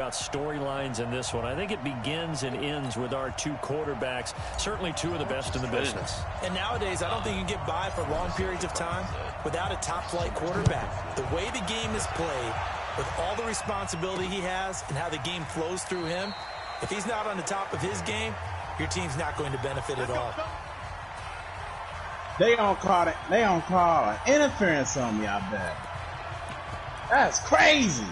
About storylines in this one. I think it begins and ends with our two quarterbacks, certainly two of the best in the business. And nowadays, I don't think you can get by for long periods of time without a top-flight quarterback. The way the game is played, with all the responsibility he has and how the game flows through him, if he's not on the top of his game, your team's not going to benefit at all. They don't call it. They don't call it interference on me, I bet. That's crazy.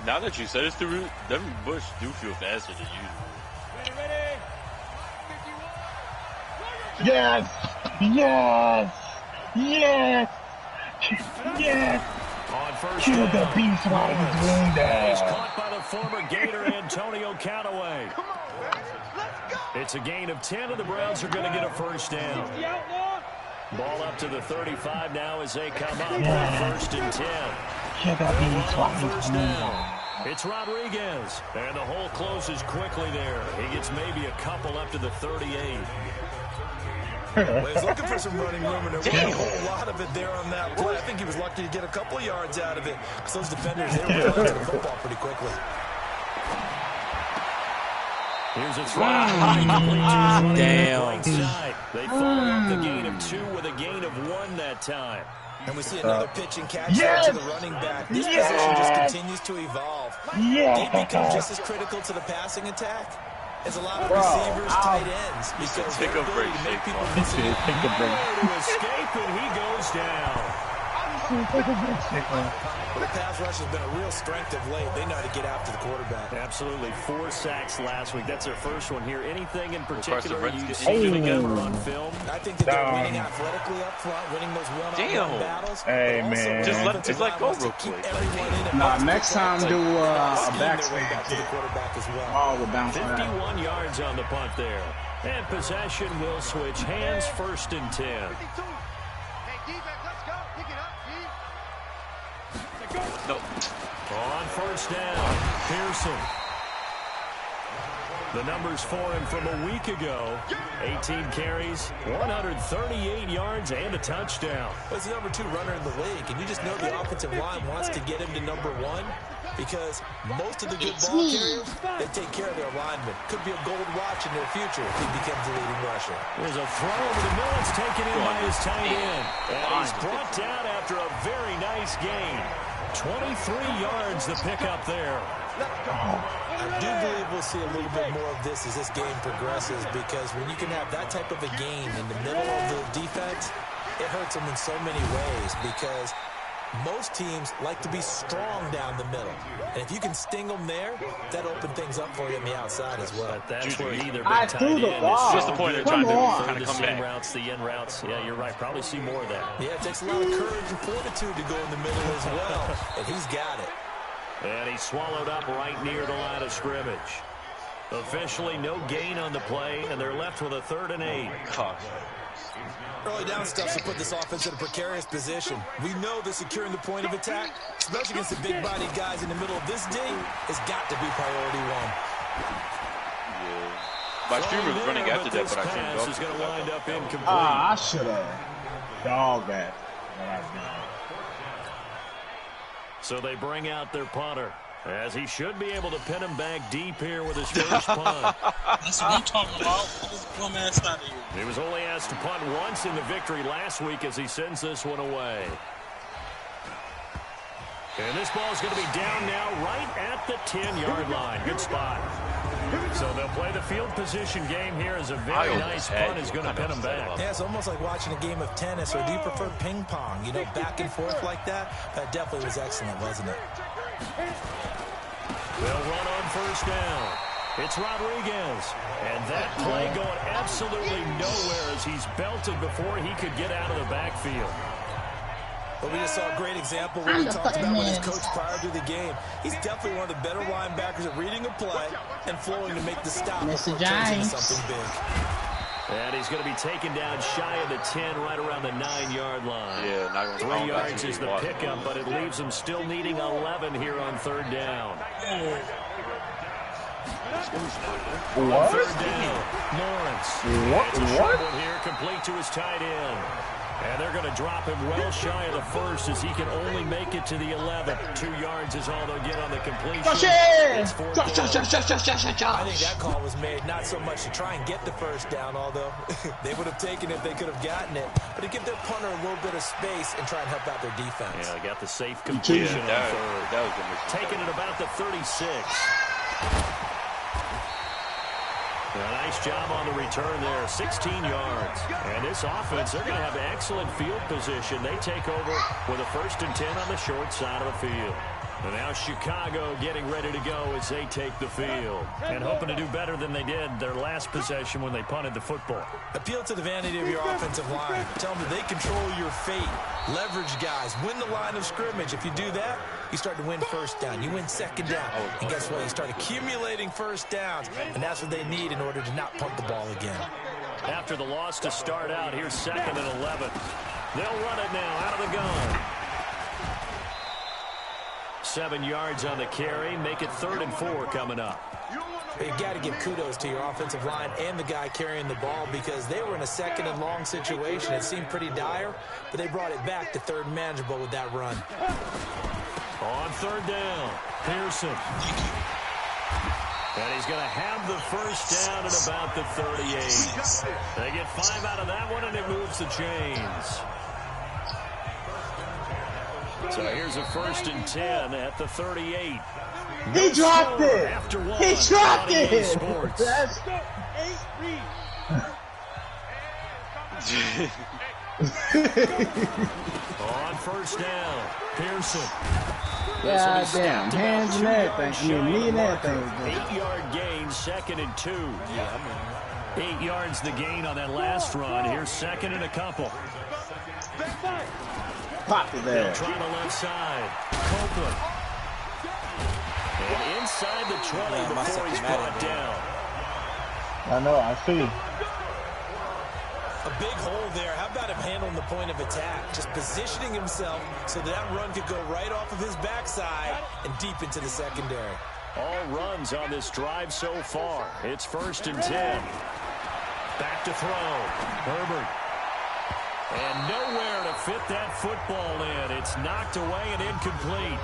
Now that you said it's the route, Devin Bush do feel faster than usual. Yes! Yes! Yes! Yes! On first Kill down, the beast while he's doing that. He's caught by the former Gator Antonio Callaway. It's a gain of 10, and the Browns are going to get a first down. Ball up to the 35 now as they come up on first and 10. Kill the beast while he's doing that. It's Rodriguez, and the hole closes quickly there. He gets maybe a couple up to the 38. Well, he's looking for some running room, and there wasn't a whole lot of it there on that play. I think he was lucky to get a couple of yards out of it, because those defenders, they were running to the football pretty quickly. Here's a throw. Damn. They followed up the gain of 2 with a gain of 1 that time. And we see another pitch and catch to the running back. This position just continues to evolve. It becomes just as critical to the passing attack as a lot of receivers, tight ends. Because their ability to make people miss it. To escape, and he goes down. The pass rush has been a real strength of late. They know how to get after the quarterback. Absolutely. 4 sacks last week. That's their first one here. Anything in particular you see them on film? I think that they're winning athletically up front, winning those one-on-one battles. Hey, man. Just let go real quick. Nah, next time do a backswing back to the quarterback as well. Ball will bounce 51 yards on the punt there. And possession will switch hands, first and 10. No. On first down, Pearson. The numbers for him from a week ago. 18 carries, 138 yards, and a touchdown. He's the number 2 runner in the league, and you just know the offensive line wants to get him to number 1 because most of the good ball carriers, they take care of their linemen. Could be a gold watch in their future if he becomes the leading rusher. There's a throw over the middle. It's taken in by his tight end. And he's brought down after a very nice gain. 23 yards the pickup there. I do believe we'll see a little bit more of this as this game progresses because when you can have that type of a gain in the middle of the defense, it hurts them in so many ways because most teams like to be strong down the middle. And if you can sting them there, that opens things up for you on the outside as well. But that's where either I big tight threw end the ball. Just the point they're trying to kind of the come seam back. routes, the in routes. Yeah, you're right. Probably see more of that. Yeah, it takes a lot of courage and fortitude to go in the middle as well. And he's got it. And he's swallowed up right near the line of scrimmage. Officially no gain on the play, and they're left with a 3rd and 8. Early down stuff to put this offense in a precarious position. We know that securing the point of attack, especially against the big-bodied guys in the middle of this D, has got to be priority 1. My streamer was running after that, but I couldn't go. Is going to wind up incomplete. I should have dog that. So they bring out their punter, as he should be able to pin him back deep here with his first punt. That's what I'm talking about. Get this bum ass out of here. He was only asked to punt once in the victory last week as he sends this one away. And this ball is going to be down now right at the 10-yard line. Good spot. So they'll play the field position game here as a very nice punt is going to pin him back. Yeah, it's almost like watching a game of tennis, or do you prefer ping pong? You know, back and forth like that? That definitely was excellent, wasn't it? They'll run on first down. It's Rodriguez. And that play going absolutely nowhere as he's belted before he could get out of the backfield. But we just saw a great example when we talked about with his coach prior to the game. He's definitely one of the better linebackers at reading a play and flowing to make the stop before it turns into something big. And he's going to be taken down shy of the 10, right around the 9-yard line. Yeah, not going to 3 yards is the pickup, but it leaves him still needing 11 here on 3rd down. What? 3rd down, Lawrence. What? Here, complete to his tight end. And they're going to drop him well shy of the first as he can only make it to the 11. 2 yards is all they'll get on the completion. It's 4th down. I think that call was made not so much to try and get the first down, although they would have taken it if they could have gotten it, but to give their punter a little bit of space and try and help out their defense. Yeah, they got the safe completion on third. That was a taking it about the 36. A nice job on the return there, 16 yards. And this offense, they're going to have excellent field position. They take over with a 1st and 10 on the short side of the field. And now Chicago getting ready to go as they take the field. And hoping to do better than they did their last possession when they punted the football. Appeal to the vanity of your offensive line. Tell them that they control your fate. Leverage guys. Win the line of scrimmage. If you do that, you start to win first down. You win second down. And guess what? You start accumulating first downs. And that's what they need in order to not punt the ball again. After the loss to start out, here's 2nd and 11. They'll run it now out of the gun. 7 yards on the carry. Make it 3rd and 4 coming up. You've got to give kudos to your offensive line and the guy carrying the ball because they were in a 2nd and long situation. It seemed pretty dire, but they brought it back to 3rd and manageable with that run. On 3rd down, Pearson. And he's going to have the first down at about the 38. They get 5 out of that one, and it moves the chains. So here's a 1st and 10 at the 38. He dropped it. He dropped it. That's on 1st down, Pearson. God damn, hands and everything. I mean, knee and everything. 8-yard gain, 2nd and 2. 8 yards the gain on that last run. Here's 2nd and a couple. Pop it there. They'll try the left side. Copeland. And inside the 20 before he's brought down. I know, I see. A big hole there. How about him handling the point of attack? Just positioning himself so that run could go right off of his backside and deep into the secondary. All runs on this drive so far. It's 1st and 10. Back to throw. Herbert. And nowhere to fit that football in. It's knocked away and incomplete.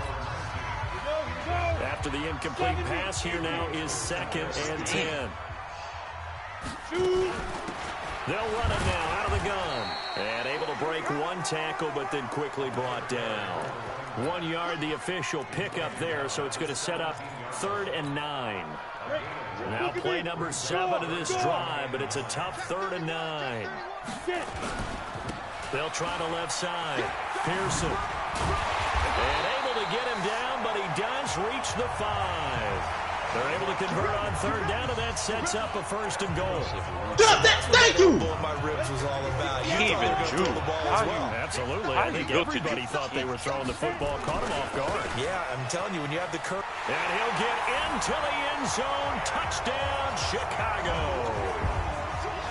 After the incomplete pass, here now is 2nd and 10. They'll run it now out of the gun. And able to break one tackle, but then quickly brought down. 1 yard, the official pickup there, so it's going to set up 3rd and 9. Now play number 7 of this drive, but it's a tough 3rd and 9. They'll try the left side. Pearson. And able to get him down, but he does reach the 5. They're able to convert on 3rd down, and that sets up a 1st and goal. Thank you. What my ribs was all about. He even drew the ball as well. Absolutely. I think everybody thought they were throwing the football, caught him off guard. Yeah, I'm telling you, when you have the curve. And he'll get into the end zone. Touchdown, Chicago.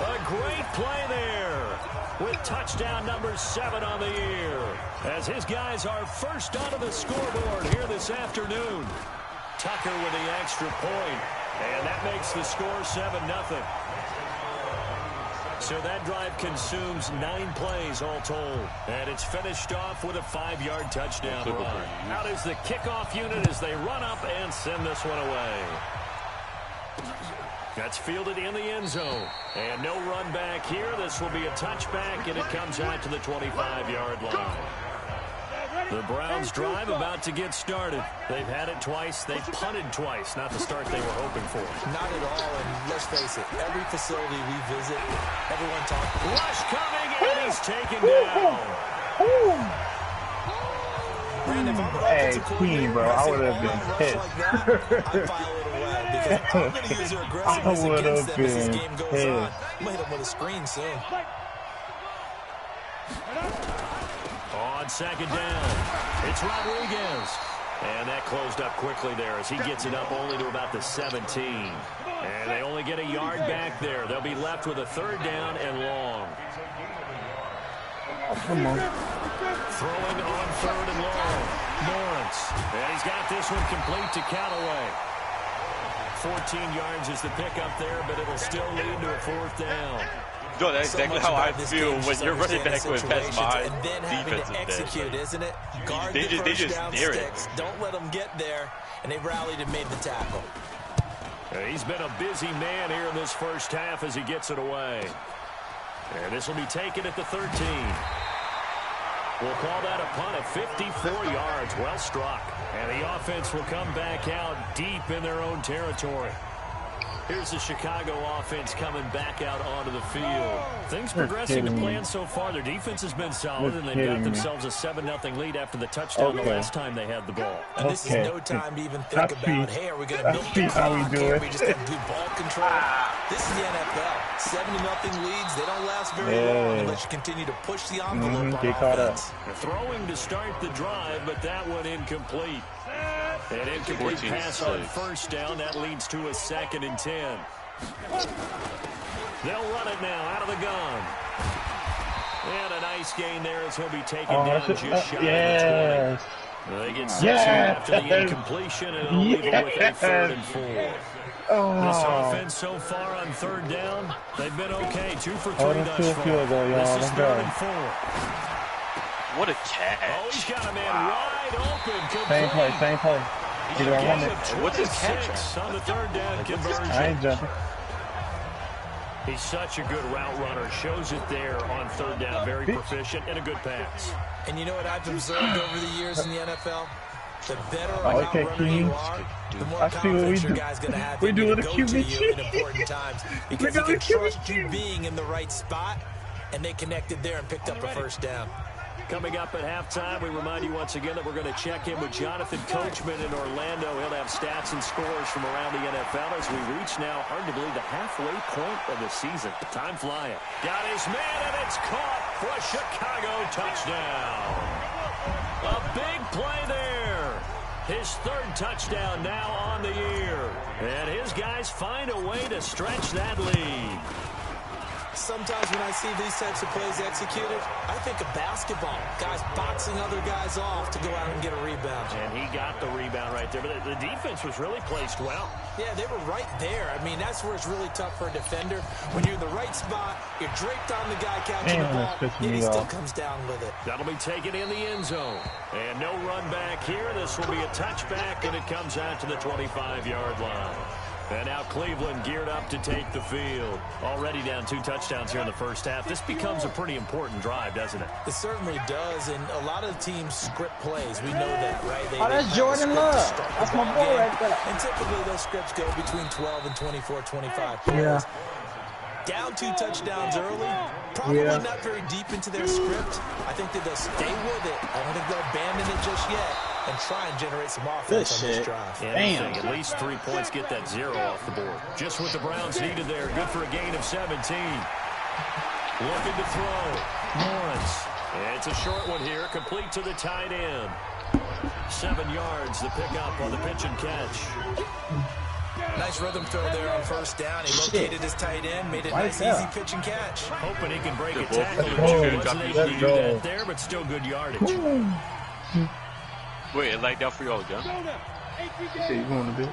A great play there with touchdown number 7 on the year. As his guys are first onto the scoreboard here this afternoon. Tucker with the extra point, and that makes the score 7-0. So that drive consumes 9 plays all told, and it's finished off with a 5-yard touchdown run. Out is the kickoff unit as they run up and send this one away. That's fielded in the end zone, and no run back here. This will be a touchback, and it comes out to the 25-yard line. The Browns drive about to get started. They've had it twice. They've punted twice. Not the start they were hoping for. Not at all, and let's face it, every facility we visit, everyone talks. Rush coming, and he's taken down. Brandon, Hey, Queen, bro, I would have been pissed. I'd file it away because I'm going to use their aggressiveness against them as this game goes on. I'm going to hit them with a screen soon. On 2nd down, it's Rodriguez. And that closed up quickly there as he gets it up only to about the 17. And they only get a yard back there. They'll be left with a 3rd down and long. Oh, come on. Throwing on 3rd and long. Lawrence. And he's got this one complete to Callaway. 14 yards is the pickup there, but it'll still lead to a 4th down. No, that's exactly how I feel when you're running back with pass my and then having to execute, isn't it? Guard they just dare sticks. Don't let them get there, and they rallied and made the tackle. He's been a busy man here in this first half as he gets it away. And this will be taken at the 13. We'll call that a punt at 54 yards. Well struck. And the offense will come back out deep in their own territory. Here's the Chicago offense coming back out onto the field. Things progressing to plan so far. Their defense has been solid, and they've got themselves a 7-0 lead after the touchdown the last time they had the ball. And this is no time to even think about, hey, are we going to milk the clock? Can't we just do ball control? This is the NFL. 7-0 leads. They don't last very long unless you continue to push the envelope on offense. They're throwing to start the drive, but that one incomplete. An incomplete pass on first down. That leads to a 2nd and 10. They'll run it now out of the gun. And a nice gain there as he'll be taken down just shy of the 20. They get 6 after the incompletion, and it'll leave them with a 3rd and 4. This offense so far on 3rd down, they've been okay. 2 for 3 thus far. This is 3rd and 4. What a catch. Oh, he's got a man wide open. Same play. What's his catch? On the 3rd down conversion. I ain't jumping. He's such a good route runner. Shows it there on 3rd down. Very proficient and a good pass. And you know what I've observed over the years in the NFL? The better a route runner you are, the more confidence your guy's going to have to go to you in important times. Because he can trust you being in the right spot, and they connected there and picked up a 1st down. Coming up at halftime, we remind you once again that we're going to check in with Jonathan Coachman in Orlando. He'll have stats and scores from around the NFL as we reach now, hard to believe, the halfway point of the season. Time flying. Got his man, and it's caught for a Chicago touchdown. A big play there. His 3rd touchdown now on the year. And his guys find a way to stretch that lead. Sometimes when I see these types of plays executed, I think of basketball. Guys boxing other guys off to go out and get a rebound. And he got the rebound right there. But the defense was really placed well. Yeah, they were right there. I mean, that's where it's really tough for a defender. When you're in the right spot, you're draped on the guy catching the ball, and he still comes down with it. That'll be taken in the end zone. And no run back here. This will be a touchback, and it comes out to the 25-yard line. And now Cleveland geared up to take the field. Already down 2 touchdowns here in the first half. This becomes a pretty important drive, doesn't it? It certainly does, and a lot of teams script plays. We know that, right? That's Jordan Love. That's my boy right there. And typically those scripts go between 12 and 24, 25 plays. Down 2 touchdowns early, probably not very deep into their script. I think that they'll stay with it. I don't think they'll abandon it just yet and try and generate some offense on this drive. Anything, at least 3 points, get that 0 off the board. Just what the Browns needed there. Good for a gain of 17. Looking to throw. Lawrence. It's a short one here, complete to the tight end. 7 yards, the pickup on the pitch and catch. Nice rhythm throw there on 1st down. He located his tight end, made a nice, easy pitch and catch. Hoping he can break a tackle. Wasn't able to do that there, but still good yardage. Wait, it lagged out for y'all again? Yeah, you going a bit.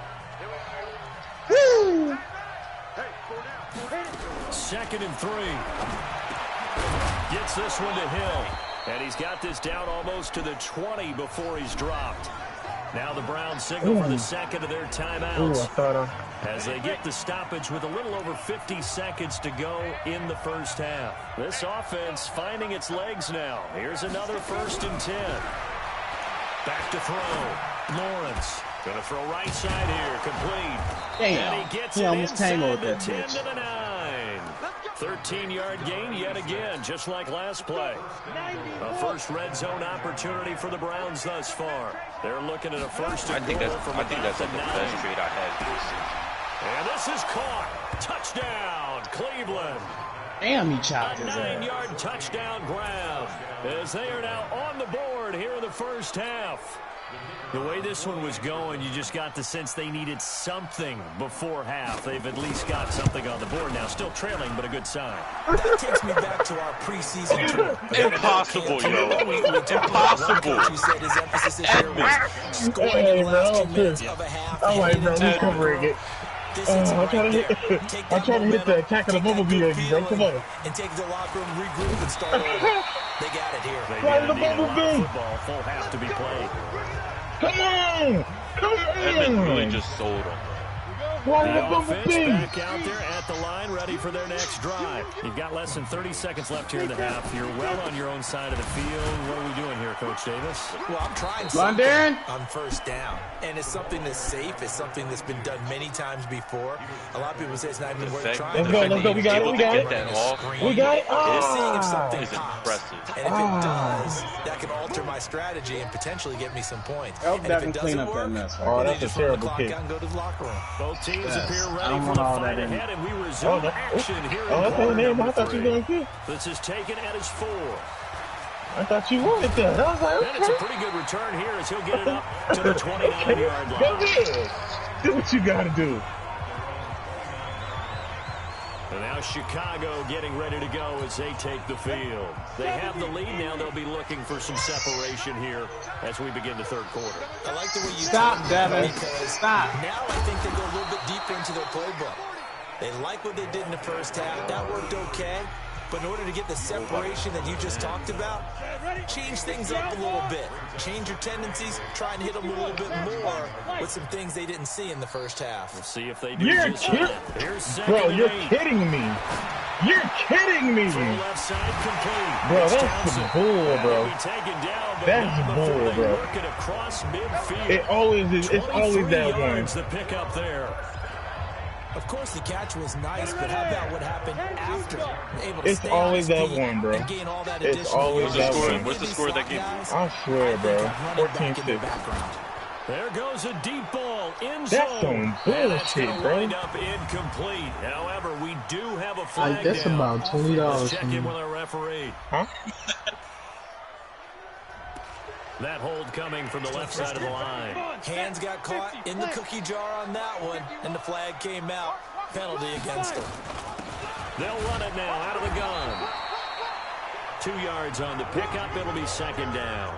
2nd and 3. Gets this one to Hill. And he's got this down almost to the 20 before he's dropped. Now the Browns signal for the 2nd of their timeouts as they get the stoppage with a little over 50 seconds to go in the first half. This offense finding its legs now. Here's another 1st and 10. Back to throw. Lawrence going to throw right side here. Complete. Damn. And he gets He it almost tangled inside with the that 10 to the 9. 13-yard gain yet again, just like last play. A first red zone opportunity for the Browns thus far. They're looking at a 1st and goal from I think that's the like the best trade I had And this season. this is caught. Touchdown, Cleveland. Damn, he chopped A his 9-yard touchdown grab as they are now on the board here in the first half. The way this one was going, you just got the sense they needed something before half. They've at least got something on the board now. Still trailing, but a good sign. That takes me back to our preseason tour. Impossible, yo. Impossible. Coach, said his emphasis this year was scoring in the last 2 minutes of a half. Oh, wait, bro, we covering it. This hits I'm right trying to there. hit. Take I'm that trying to hit the momentum, attack of the take that bumblebee good on you, bro. Come feeling, on. and take it to the locker room, regroup, and start over. They got it here. They Fly did the indeed. A lot of bumblebee. football, full half to be played. Come on. Come Edmonds really on. just sold him. Fly the The offense bumblebee. back out there at the line, ready for their next drive. You've got less than 30 seconds left here in the half. You're well on your own side of the field. What are we doing here, Coach Davis? Well, I'm trying Line, something Darren. on first down, and it's something that's safe. It's something that's been done many times before. A lot of people say it's not even worth trying. Let's go, let's go. We got it, we got it. We got it. Seeing if something Is pops. impressive. And if it does, that can alter my strategy and potentially get me some points. Help And if Devin it clean doesn't up that work, mess. well, Oh, they that's a just run the terrible clock kick. out and go to the locker room. Both teams Yes. appear I ready don't for want the all fight that in. ahead, and we resume action here in Oh, that's quarter his name. number I thought you 3. were going to kick. This is taken at his 4. I thought you wanted that. I was like, And it's a okay. pretty good return here as he'll get it up to the 29-yard Go line. ahead. Do what you got to do. And now Chicago getting ready to go as they take the field. They have the lead now. They'll be looking for some separation here as we begin the third quarter. I like the way you Stop, told me, Devin. because Stop. now I think they go a little bit deeper into their playbook. They like what they did in the first half. That worked okay. But in order to get the separation that you just talked about, change things up a little bit. Change your tendencies. Try and hit them a little bit more with some things they didn't see in the first half. We'll see if they do You're just kidding. that. Here's second Bro, and you're 8. kidding me. You're kidding me. Full left side complete. Bro, It's that's some Townsend. bull, That'll bro. be taken down, but That's not before bull, they bro. work it across midfield. It always is. It's always 23 that one. yards the pick up there. Of course, the catch was nice, but how about what happened after? Able to It's stay always on his that feet one, bro. and gain all that It's additional always yards. that one. What's the score of that game? I swear, bro. Running back in the 14-6. background. There goes a deep ball in That's zone. some And that's bullshit, gonna bro. wind up incomplete. However, we do have a flag That's down. about $20 Let's check from in me. with our referee. Huh? That hold coming from the left side of the line. Hands got caught in the cookie jar on that one, and the flag came out. Penalty against him. They'll run it now out of the gun. 2 yards on the pickup. It'll be second down.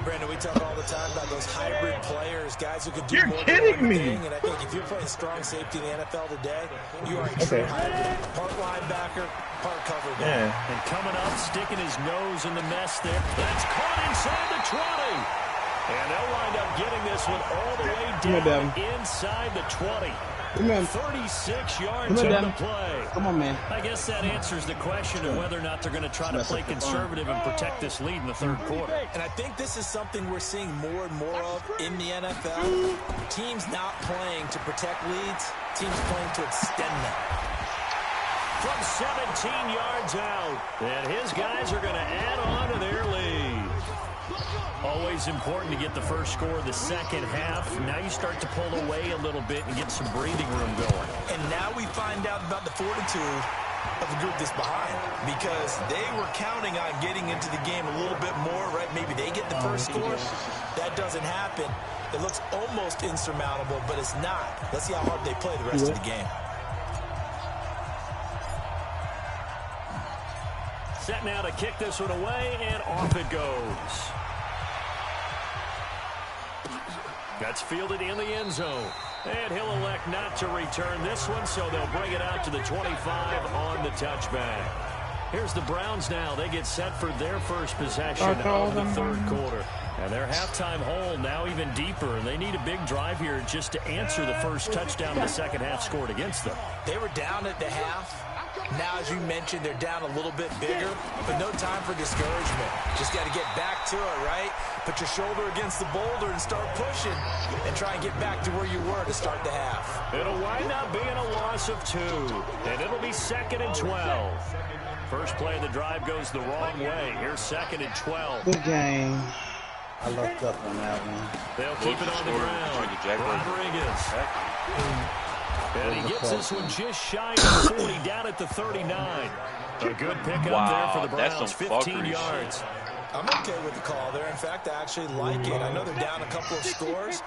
Brandon, we talk all the time about those hybrid players, guys who can do You're more kidding than one me. thing. And I think if you're playing strong safety in the NFL today, you are a true Okay. hybrid. Part linebacker, part cover guy. Yeah. And coming up, sticking his nose in the mess there. That's caught inside the 20. And they'll wind up getting this one all the way Come on, down Devin. inside the 20. Come on. 36 yards Come on, on Devin. the play. Come on, man. I guess that answers the question of whether or not they're going to try to play conservative and protect this lead in the third quarter. And I think this is something we're seeing more and more of in the NFL. Teams not playing to protect leads, teams playing to extend them. From 17 yards out, and his guys are going to add on to their lead. Always important to get the first score of the second half. Now you start to pull away a little bit and get some breathing room going. And now we find out about the fortitude of the group that's behind, because they were counting on getting into the game a little bit more, right? Maybe they get the first score. That doesn't happen. It looks almost insurmountable, but it's not. Let's see how hard they play the rest of the game. Set now to kick this one away, and off it goes. That's fielded in the end zone. And he'll elect not to return this one, so they'll bring it out to the 25 on the touchback. Here's the Browns now. They get set for their first possession of the third quarter. And their halftime hole now even deeper, and they need a big drive here just to answer the first touchdown of the second half scored against them. They were down at the half. Now, as you mentioned, they're down a little bit bigger, but no time for discouragement. Just got to get back to it, right? Put your shoulder against the boulder and start pushing and try and get back to where you were to start the half. It'll wind up being a loss of 2, and it'll be 2nd and 12. First play of the drive goes the wrong way. Here's 2nd and 12. Good game. I looked up on that one. They'll keep it on the ground. Rodriguez. And he gets this one just shy of 40, down at the 39. A good pickup there for the Browns, 15 yards. I'm okay with the call there. In fact, I actually like it. I know they're down a couple of scores,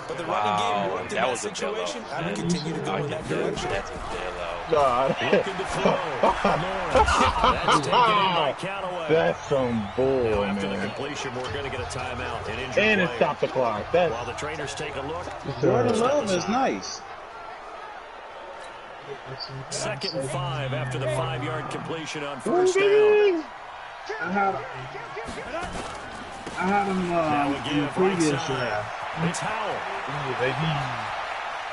but the running game worked in that situation. I'm going to continue to go in that direction. That's a bailout. God. Looking to throw. Lawrence. That's taken in by Callaway. That's some bull, Now after the man. completion, we're going to get a timeout. An injured And it player. stopped the clock. That's While the trainers take a look. Jordan Love is nice. 2nd and 5 after the 5-yard completion on first down. I had him in the previous draft. It's Howell.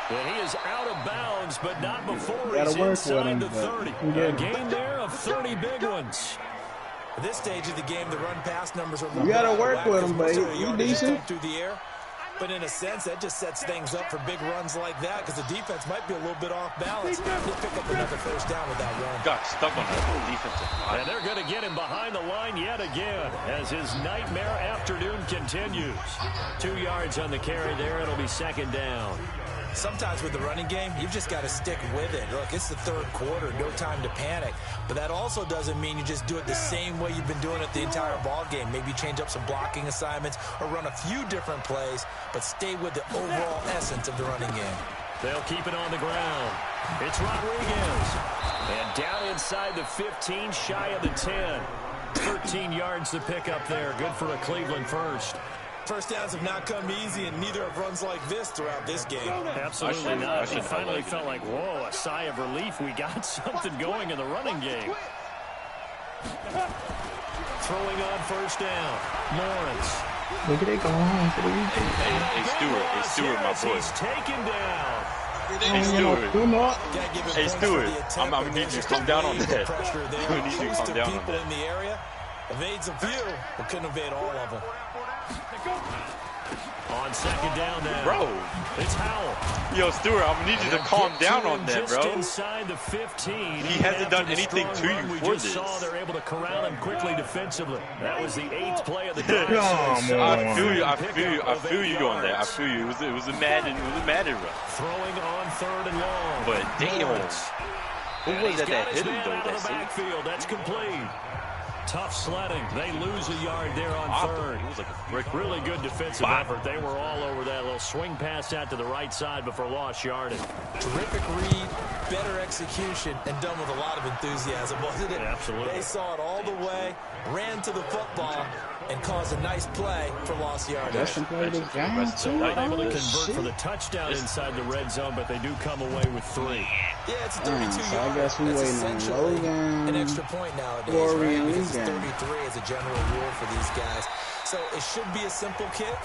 And he is out of bounds, but not before he's inside the 30. A gain there of 30 big ones. At this stage of the game, the run-pass numbers are. You gotta work with him, baby. You decent. Through the air. But in a sense, that just sets things up for big runs like that because the defense might be a little bit off balance. He'll pick up another first down with that run. Got stuck on that defensive line. And they're going to get him behind the line yet again as his nightmare afternoon continues. 2 yards on the carry there. It'll be 2nd down. Sometimes with the running game, you've just got to stick with it. Look, it's the 3rd quarter, no time to panic. But that also doesn't mean you just do it the same way you've been doing it the entire ball game. Maybe change up some blocking assignments or run a few different plays, but stay with the overall essence of the running game. They'll keep it on the ground. It's Rodriguez. And down inside the 15, shy of the 10. 13 yards to pick up there. Good for a Cleveland first. First downs have not come easy, and neither have runs like this throughout this game. Absolutely not. It finally felt like, whoa, a sigh of relief. We got something going in the running game. Throwing on first down. Lawrence. Look at it go home for the weekend. Hey, Stewart, my boy. He's taken down. Hey, Stewart, I'm going to need you to come down on that. I'm going to need you to come down on that. In the area, evades a few, but couldn't evade all of them. On 2nd down now. Bro. It's Howell. Yo, Stewart, I'm going to need you to calm down on that, bro. Just inside the 15. He hasn't done anything to you for this. We just saw they're able to corral him quickly defensively. That was the 8th play of the drive. I feel you on that. I feel you. It was a Madden run. Throwing on 3rd and long. But damn. Who was that hit him, though? Out of the backfield. That's complete. Tough sledding. They lose a yard there on 3rd. It was like a brick. Really good defensive effort. They were all over that little swing pass out to the right side before lost yardage. Terrific read, better execution, and done with a lot of enthusiasm, wasn't it? Absolutely. They saw it all the way, ran to the football, and caused a nice play for lost yardage. That's some play this game, too. Not able to convert for the touchdown inside the red zone, but they do come away with 3. Yeah, it's a 32-yard. So I guess we waiting on Logan. An extra point nowadays, right? Because it's 33 as a general rule for these guys. So it should be a simple kick.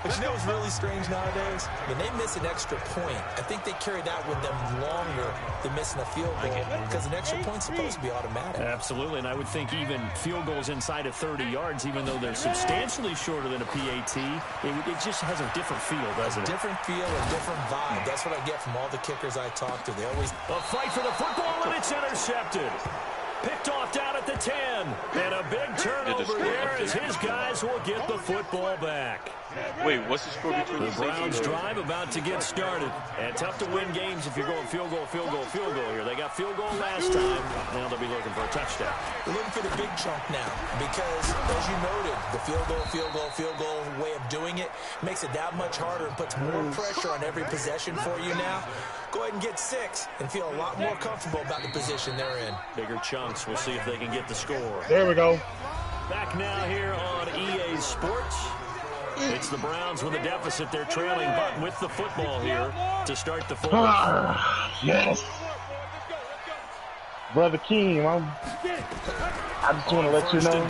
But you know what's really strange nowadays? When they miss an extra point, I think they carry that with them longer than missing a field goal because an extra point's supposed to be automatic. Absolutely, and I would think even field goals inside of 30 yards, even though they're substantially shorter than a PAT, it just has a different feel, doesn't it? A different feel, a different vibe. That's what I get from all the kickers I talk to. They always... A fight for the football, and it's intercepted. Picked off down at the 10. And a big turnover there as his guys will get the football back. Wait, what's the score between the Browns drive about to get started? And tough to win games if you're going field goal here. They got field goal last time. Now they'll be looking for a touchdown. They're looking for the big chunk now because, as you noted, the field goal way of doing it makes it that much harder and puts more pressure on every possession for you now. Go ahead and get 6 and feel a lot more comfortable about the position they're in. Bigger chunks. We'll see if they can get the score. There we go. Back now here on EA Sports. It's the Browns with a deficit. They're trailing, but with the football here to start the 4th. Yes. Brother Keem, I just want to let you know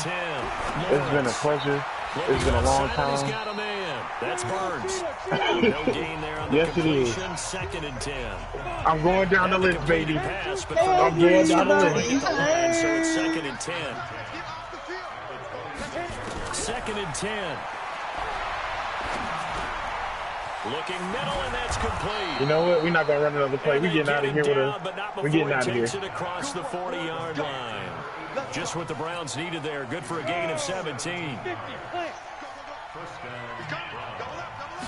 it's been a pleasure. It's been a long time. Got a man. That's Burns. No gain there on the yes, it is. 2nd and 10. I'm going down the list, baby. Pass, but I'm going down the list. So it's 2nd and 10. 2nd and 10. Looking middle, and that's complete. You know what? We're not going to run another play. We're getting out of here with a... We're getting out of here. It across the 40-yard line. Just what the Browns needed there. Good for a gain of 17.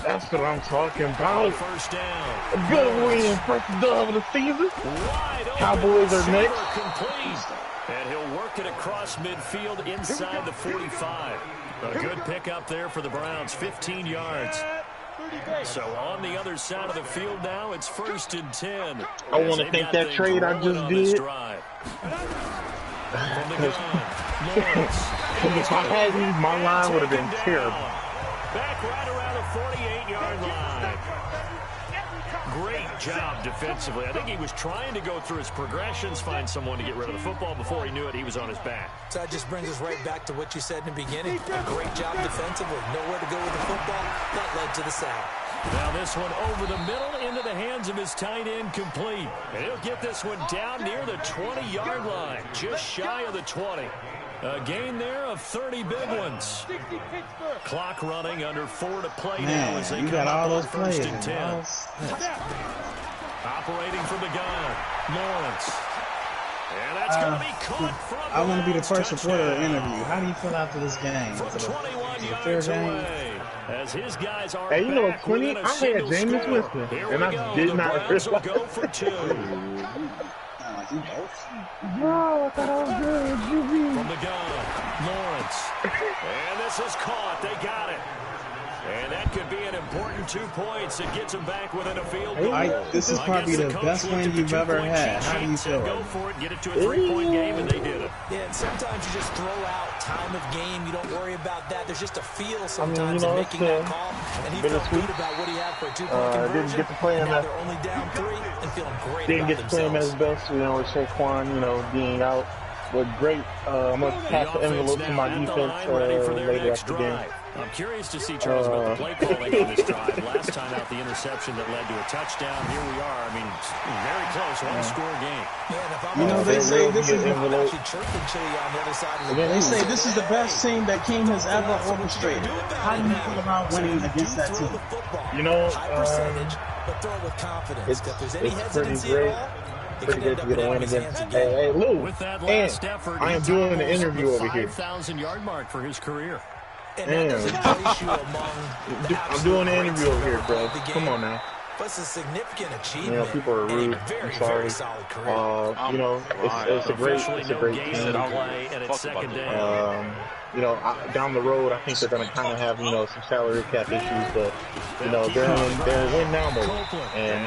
That's what I'm talking about. First down. A good win. First dub of the season. Cowboys are next. Complete. And he'll work it across midfield inside the 45. A good pickup there for the Browns. 15 yards. So on the other side of the field now, it's 1st and 10. I want to thank that trade I just did. If I had these, my line would have been terrible. Back right around the 48-yard line. Great great job defensively. I think he was trying to go through his progressions, find someone to get rid of the football. Before he knew it, he was on his back. So that just brings us right back to what you said in the beginning. A great job defensively. Nowhere to go with the football. That led to the sack. Now this one over the middle into the hands of his tight end, complete. And he'll get this one down near the 20-yard line, just shy of the 20. A gain there of 30 big ones. Clock running, under 4 to play now as they come up on 1st and 10. Operating from the gun, Lawrence. And that's going to be caught from I want to be the first reporter to interview. How do you feel after this game? From 21 yards away. As his guys are hey, you know what's back funny? within a I had single Jameis score. Winston, Here and we I go. did The not Browns will realize. go for 2. No, I thought I was good. From the gun, Lawrence. And this is caught. They got it. And that could be an important 2 points. It gets them back within a field goal. This is probably the best win you've ever had. How do you feel? Go for it, get it to a 3-point game, and they did it. Yeah, and sometimes you just throw out time of game. You don't worry about that. There's just a feel sometimes you know, in making that call. And he felt good about what he had for a 2-point conversion. Didn't get to play him. Now they're only down 3 and feeling great Didn't about get to play him at themselves. his best, with Saquon, being out. But great. I'm going to pass the envelope to my defense later after the game. I'm curious to see, Charles, about the play calling on this drive. Last time out, the interception that led to a touchdown. Here we are. I mean, very close. One-score game. They say this is They say this is the best team that King has ever orchestrated. How do you feel about winning against that team? High percentage, but throw it with confidence. If there's any hesitancy great. at all, Pretty good to get a win against. Hey, Lou. With that last effort, I am doing an interview over here. 5,000-yard mark for his career. Damn. I'm doing an interview over here, bro. Come on now. But it's a significant achievement. People are rude. I'm sorry. It's a great team. And it's second down. Down the road, I think they're going to kind of have, some salary cap issues, but, they're in win now mode. And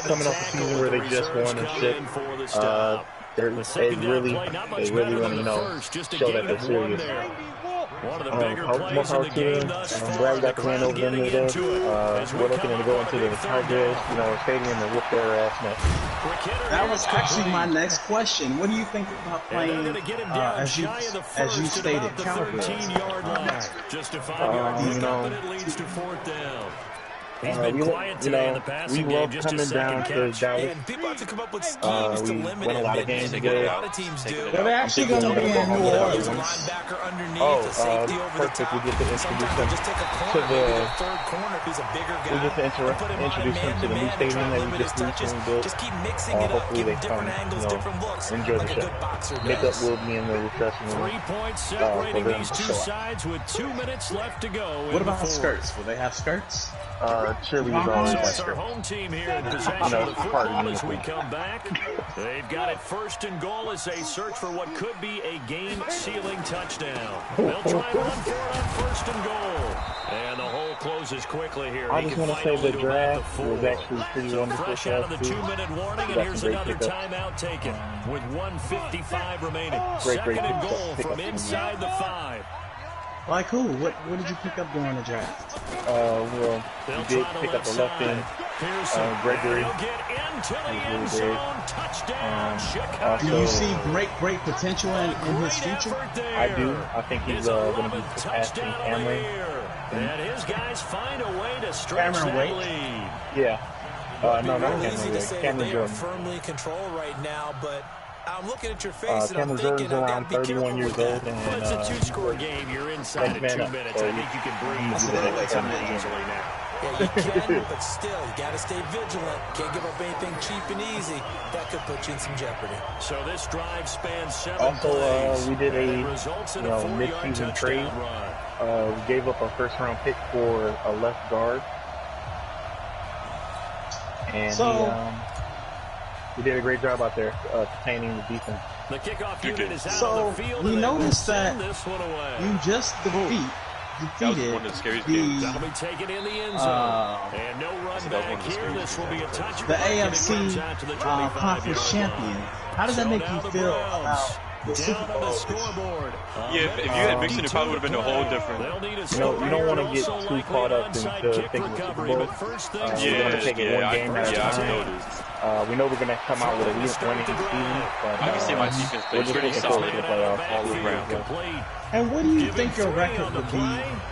coming off a season where they just won and shit, they really want to, show that they're serious. One of the bigger plays more in power the to game them. thus far. Brad got the win over them today. We're looking to go into the Tigers, stadium and whoop their ass next. That was actually my next question. What do you think about playing, as you stated, Cowboys? Just a 5-yard pickup, and it leads to 4th down. He's been quiet today in the passing game, just a second catch. And people have to come up with schemes to limit won a lot of games together. A lot of teams do. They're actually going to be in New Orleans. Linebacker underneath, a safety over the top. We get to introduce them Just take a corner, to the third corner if he's a bigger guy. We get to introduce them to the new stadium that we just recently built. Just keep mixing it up, Hopefully give they different come, angles, different looks, enjoy like the a good boxer show. does. Makeup will be in the refreshing room. 3 points separating these two sides with 2 minutes left to go. What about skirts? Will they have skirts? Cheerleaders always So have it's our skirts. home team here in possession of the football as we come back. They've got it 1st and goal as they search for what could be a game-sealing touchdown. They'll try and run for it on 1st and goal. And the hole closes quickly here. I just want to say the draft was actually pretty wonderful. Fresh out of the 2-minute warning, and here's another timeout taken with 1:55 remaining. Second and goal from inside the 5. Like who? What did you pick up during the draft? We did pick up the left end, Gregory. He'll get into the end zone. Touchdown, Chicago. Do you see great potential in his future? I do. I think he's going to be surpassing Cameron. And his guys find a way to stretch that lead. Yeah. No, not Really easy to say that Cameron they are Jordan. firmly in control right now, but I'm looking at your face and I'm Cameron thinking Jordan's I've got around to be careful 31 years with old. that. And, Well, it's a 2-score game. You're inside at 2 minutes. I think you can breathe a little bit easily now. Yeah, you can, but still, you got to stay vigilant. Can't give up anything cheap and easy. That could put you in some jeopardy. So this drive spans 7 Also, plays. we did a Results in a 4-yard mid-season trade. touchdown run. We gave up a first-round pick for a left guard. And we did a great job out there containing the defense. The kickoff unit is out So on the field. we and they will noticed send that this one away. you just defeated one of the scariest games. That'll be taken in the end zone. And no run back here. This will be a touchback. the and it AFC comes out to the 25-yard Conference line. champion. How does that So make now you the feel Browns about down on the scoreboard. Yeah, if you had Mixon, it probably would have been a whole different. You know, you don't want to get too caught up into thinking of Super Bowl. We want to take it one game at a time. We know we're going to come out with a least winning season, but I can see my defense plays pretty solid all around. And what do you think your record would be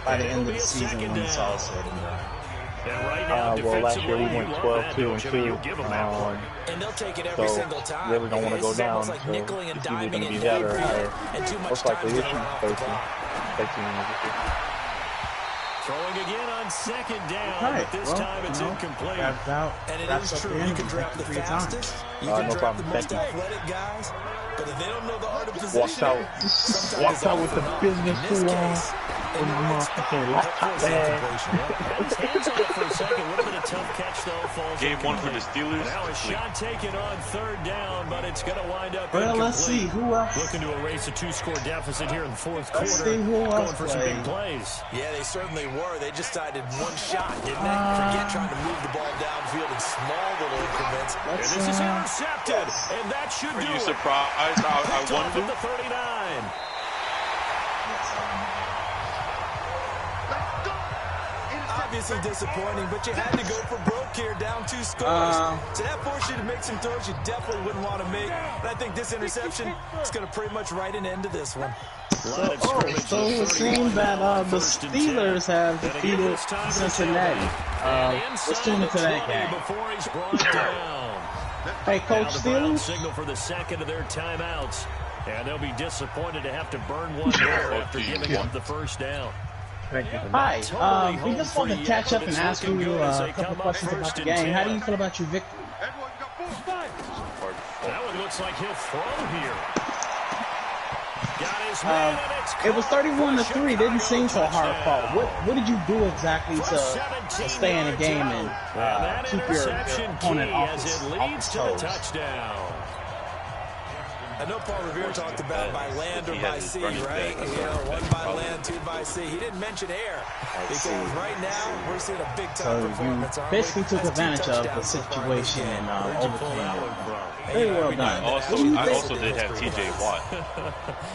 by the end of the season when it's all said and done? Well, last year we went 12-2-2. And they'll take it every single time. Really don't want to go down. Like so nickeling and it's either diming going to be and that or higher. most likely this year, 13. Throwing again on second down, but this time it's incomplete. And it is true, you can draft the fastest, you can draft the most athletic guys, but if they don't know the art of position, walks out with the business too long. Game one for the Steelers. Now a shot taken on third down, but it's going to wind up well, incomplete. let's see who else. Looking to erase a 2-score deficit here in the fourth quarter. Let's see who else going for some big plays. Yeah, they certainly were. They just decided one shot, didn't they? Forget trying to move the ball downfield in small little increments. And this is intercepted, and that should do it. Are you surprised I won at the 39. Obviously disappointing, but you had to go for broke here, down 2 scores. So that forced you to make some throws you definitely wouldn't want to make. And I think this interception is going to pretty much write an end to this one. So it seems that the Steelers have defeated Cincinnati. Let's tune into that game. Hey, Coach Steelers. Signal for the second of their timeouts, and they'll be disappointed to have to burn one there after giving up the first down. Hi, we just want to catch up and ask you a couple questions about the game. How do you feel about your victory? That one looks like he'll throw here. It was 31-3. Didn't seem so hard fought. What did you do exactly to stay in the game and keep your opponent off his toes? Touchdown. I know Paul Revere talked about by land or by sea, right? You know, 1 by land, 2 by sea. He didn't mention air because right now we're seeing a big-time performance. So you basically took advantage of the situation and overcame it. Very well done. I also did have T.J. Watt.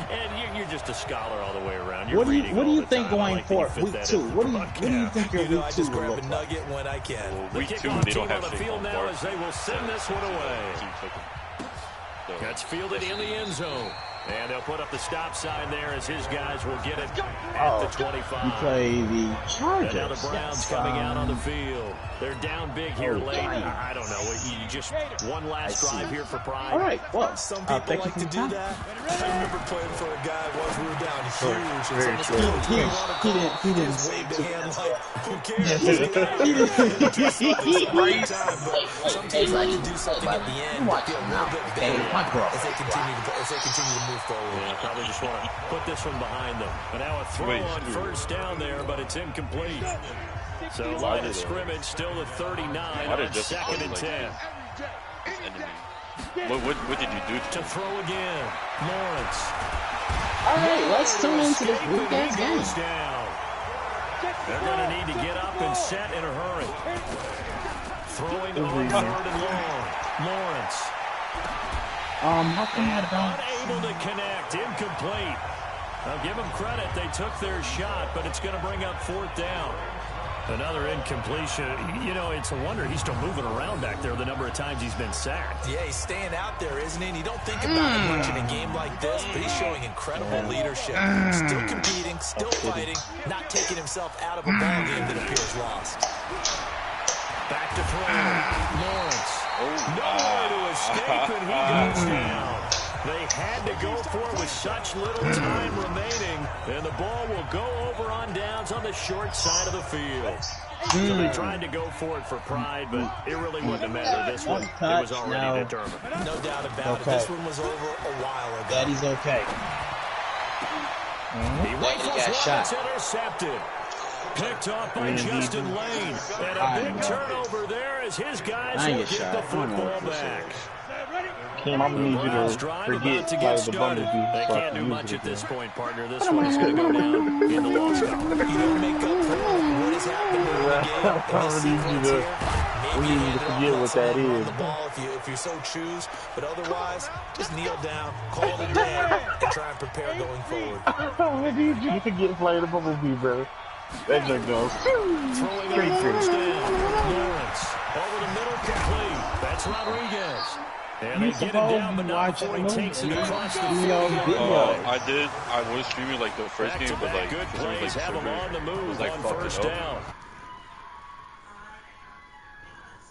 And you're just a scholar all the way around. What do you think going forward, week 2? What do you think your week 2 will look like? When I can. Week 2, they don't have Saquon Barkley. They will send this one away. That's fielded in the end zone. And they'll put up the stop sign there as his guys will get it at the 25. You play the Chargers. And now the Browns coming out on the field. They're down big here late. I don't know. You just one last drive here for pride. All right. Well, some people like to do that. I remember playing for a guy once we were down huge. He didn't wave the hand like, who cares? Sometimes I can do something at the end to feel a little bit better as they continue to move forward. Yeah, probably just want to put this one behind them. But now a throw on first down there, but it's incomplete. So line of scrimmage still at 39 on second and 10. What did you do to throw again? Lawrence. All right, let's tune into this weekend's game. They're going to need to get up and set in a hurry. Throwing on third and long. Lawrence. How come I don't? Unable to connect. Incomplete. I'll give them credit. They took their shot, but it's going to bring up fourth down. Another incompletion. You know, it's a wonder he's still moving around back there the number of times he's been sacked. Yeah, he's staying out there, isn't he? And you don't think about it much in a game like this, but he's showing incredible leadership. Still competing, still fighting, not taking himself out of a ball game that appears lost. Back to throw. Lawrence. No way to escape, and he goes down. They had to go for it with such little time remaining, and the ball will go over on downs on the short side of the field. So they tried to go for it for pride, but it really wouldn't have mattered. This one, it was already determined. No doubt about it. This one was over a while ago. Daddy's okay. He got shot. Intercepted. Picked off by Justin Lane. And a big turnover there as his guys will get the football back. Cam, I'm going to need you to forget the Bumblebee. They can't do much at this point, partner. This one is going to go down in the loss column. You don't make up for what has happened in the game. I'm going to need you to We need to forget what that is. The ball if you so choose, but otherwise, just kneel down, call it a day, and try and prepare going forward. I need you to forget playing the bumblebee, brother. That just goes straight through. Lawrence over the middle, complete. That's Rodriguez. And they get him down, but not before he takes it across the field. I did. I was streaming like the first game, but like good plays have him on the move like on first down.